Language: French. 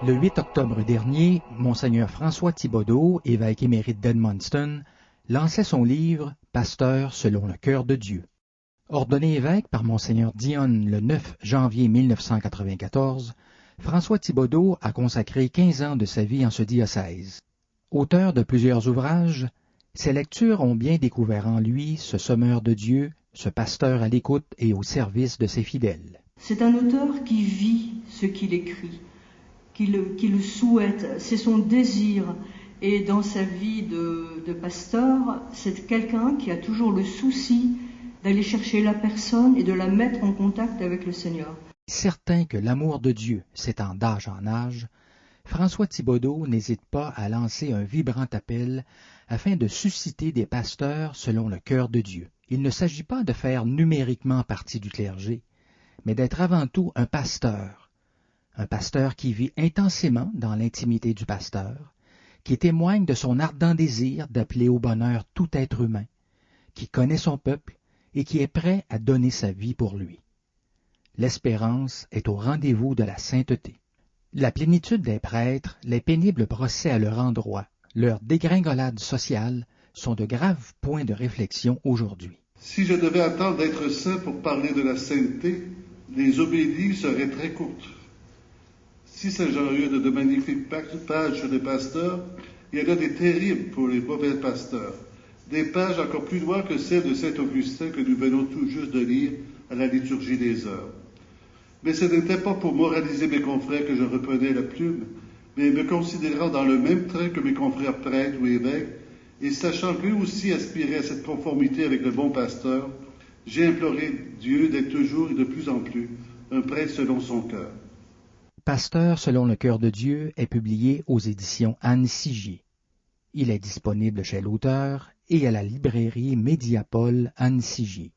Le 8 octobre dernier, Monseigneur François Thibaudeau, évêque émérite d'Edmundston, lançait son livre « Pasteur selon le cœur de Dieu ». Ordonné évêque par Monseigneur Dionne le 9 janvier 1994, François Thibaudeau a consacré 15 ans de sa vie en ce diocèse. Auteur de plusieurs ouvrages, ses lectures ont bien découvert en lui ce semeur de Dieu, ce pasteur à l'écoute et au service de ses fidèles. C'est un auteur qui vit ce qu'il écrit, qui le souhaite, c'est son désir. Et dans sa vie de pasteur, c'est quelqu'un qui a toujours le souci d'aller chercher la personne et de la mettre en contact avec le Seigneur. Certain que l'amour de Dieu s'étend d'âge en âge, François Thibaudeau n'hésite pas à lancer un vibrant appel afin de susciter des pasteurs selon le cœur de Dieu. Il ne s'agit pas de faire numériquement partie du clergé, mais d'être avant tout un pasteur qui vit intensément dans l'intimité du pasteur, qui témoigne de son ardent désir d'appeler au bonheur tout être humain, qui connaît son peuple et qui est prêt à donner sa vie pour lui. L'espérance est au rendez-vous de la sainteté. La plénitude des prêtres, les pénibles procès à leur endroit, leur dégringolade sociale sont de graves points de réflexion aujourd'hui. Si je devais attendre d'être saint pour parler de la sainteté, les homélies seraient très courtes. Si Saint-Jean-Eudes a de magnifiques pages sur les pasteurs, il y en a des terribles pour les mauvais pasteurs. Des pages encore plus noires que celles de Saint-Augustin que nous venons tout juste de lire à la liturgie des heures. Mais ce n'était pas pour moraliser mes confrères que je reprenais la plume, mais me considérant dans le même train que mes confrères prêtres ou évêques, et sachant qu'eux aussi aspiraient à cette conformité avec le bon pasteur, j'ai imploré Dieu d'être toujours et de plus en plus un prêtre selon son cœur. Pasteur selon le cœur de Dieu est publié aux éditions Anne Sigier. Il est disponible chez l'auteur et à la librairie Médiapole Anne Sigier.